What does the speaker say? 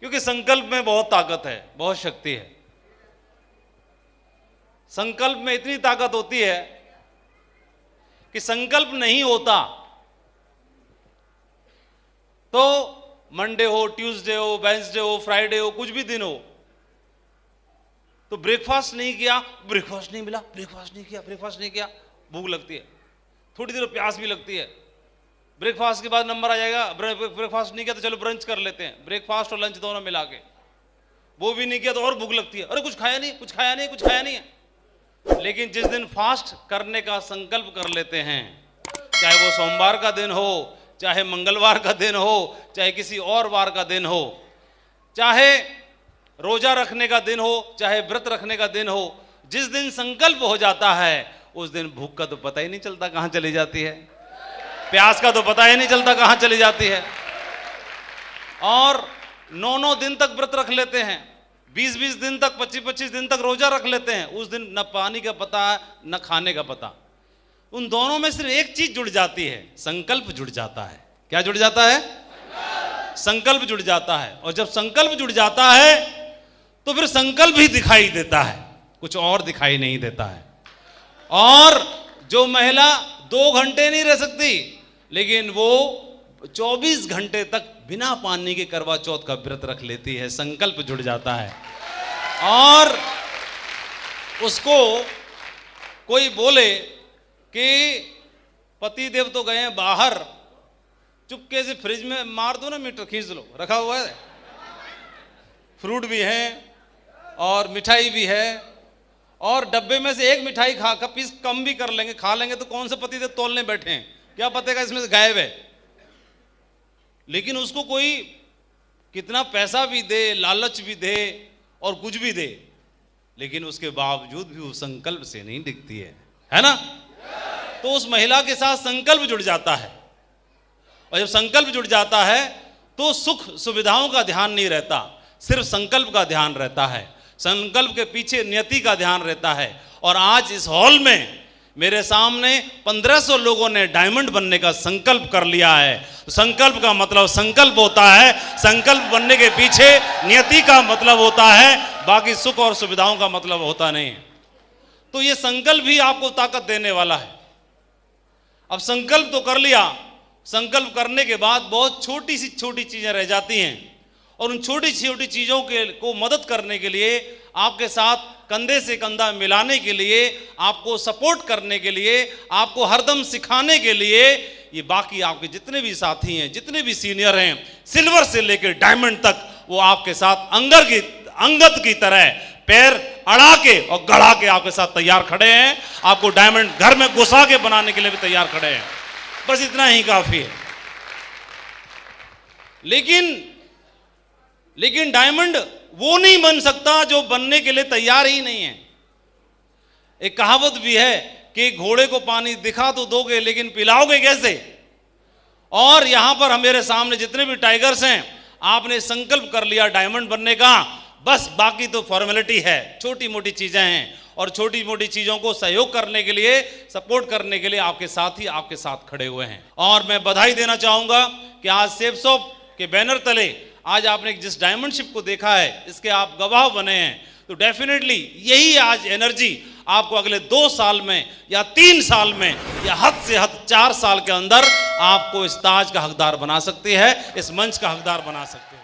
क्योंकि संकल्प में बहुत ताकत है, बहुत शक्ति है। संकल्प में इतनी ताकत होती है कि संकल्प नहीं होता तो मंडे हो, ट्यूसडे हो, वेडनेसडे हो, फ्राइडे हो, कुछ भी दिन हो, तो ब्रेकफास्ट नहीं किया, ब्रेकफास्ट नहीं मिला, ब्रेकफास्ट नहीं किया, भूख लगती है, थोड़ी देर प्यास भी लगती है। ब्रेकफास्ट के बाद नंबर आ जाएगा, ब्रेकफास्ट नहीं किया तो चलो ब्रंच कर लेते हैं, ब्रेकफास्ट और लंच दोनों मिला के, वो भी नहीं किया तो और भूख लगती है, अरे कुछ खाया नहीं है। लेकिन जिस दिन फास्ट करने का संकल्प कर लेते हैं, चाहे वो सोमवार का दिन हो, चाहे मंगलवार का दिन हो, चाहे किसी और वार का दिन हो, चाहे रोजा रखने का दिन हो, चाहे व्रत रखने का दिन हो, जिस दिन संकल्प हो जाता है उस दिन भूख का तो पता ही नहीं चलता कहां चली जाती है, प्यास का तो पता ही नहीं चलता कहां चली जाती है। और 9-9 दिन तक व्रत रख लेते हैं, 20-20 दिन तक, 25-25 दिन तक रोजा रख लेते हैं, उस दिन न पानी का पता न खाने का पता। उन दोनों में सिर्फ एक चीज जुड़ जाती है, संकल्प जुड़ जाता है। क्या जुड़ जाता है? संकल्प जुड़ जाता है। और जब संकल्प जुड़ जाता है तो फिर संकल्प ही दिखाई देता है, कुछ और दिखाई नहीं देता है। और जो महिला 2 घंटे नहीं रह सकती, लेकिन वो 24 घंटे तक बिना पानी के करवा चौथ का व्रत रख लेती है, संकल्प जुड़ जाता है। और उसको कोई बोले कि पति देव तो गए हैं बाहर, चुपके से फ्रिज में मार दो ना, मीटर खींच लो, रखा हुआ है, फ्रूट भी है और मिठाई भी है, और डब्बे में से एक मिठाई खा का पीस कम भी कर लेंगे, खा लेंगे तो कौन से पति देव तोलने बैठे हैं, क्या पतेगा इसमें से गायब है। लेकिन उसको कोई कितना पैसा भी दे, लालच भी दे और कुछ भी दे, लेकिन उसके बावजूद भी वो संकल्प से नहीं दिखती है ना। तो उस महिला के साथ संकल्प जुड़ जाता है, और जब संकल्प जुड़ जाता है तो सुख सुविधाओं का ध्यान नहीं रहता, सिर्फ संकल्प का ध्यान रहता है, संकल्प के पीछे नियति का ध्यान रहता है। और आज इस हॉल में मेरे सामने 1500 लोगों ने डायमंड बनने का संकल्प कर लिया है। संकल्प का मतलब संकल्प होता है, संकल्प बनने के पीछे नियति का मतलब होता है, बाकी सुख और सुविधाओं का मतलब होता नहीं। तो ये संकल्प ही आपको ताकत देने वाला है। अब संकल्प तो कर लिया, संकल्प करने के बाद बहुत छोटी चीजें रह जाती हैं, और उन छोटी छोटी चीजों को मदद करने के लिए, आपके साथ कंधे से कंधा मिलाने के लिए, आपको सपोर्ट करने के लिए, आपको हरदम सिखाने के लिए, ये बाकी आपके जितने भी साथी हैं, जितने भी सीनियर हैं, सिल्वर से लेकर डायमंड तक, वो आपके साथ अंगद की तरह पैर अड़ा के और गड़ा के आपके साथ तैयार खड़े हैं। आपको डायमंड घर में घुसा के बनाने के लिए भी तैयार खड़े हैं। बस इतना ही काफी है। लेकिन डायमंड वो नहीं बन सकता जो बनने के लिए तैयार ही नहीं है। एक कहावत भी है कि घोड़े को पानी दिखा तो दोगे, लेकिन पिलाओगे कैसे। और यहां पर मेरे सामने जितने भी टाइगर्स हैं, आपने संकल्प कर लिया डायमंड बनने का, बस बाकी तो फॉर्मेलिटी है, छोटी मोटी चीजें हैं, और छोटी मोटी चीजों को सहयोग करने के लिए, सपोर्ट करने के लिए आपके साथी आपके साथ खड़े हुए हैं। और मैं बधाई देना चाहूंगा कि आज सेफ शॉप के बैनर तले आज आपने जिस डायमंडशिप को देखा है, इसके आप गवाह बने हैं। तो डेफिनेटली यही आज एनर्जी आपको अगले 2 साल में या 3 साल में या हद से हद 4 साल के अंदर आपको इस ताज का हकदार बना सकती है, इस मंच का हकदार बना सकती है।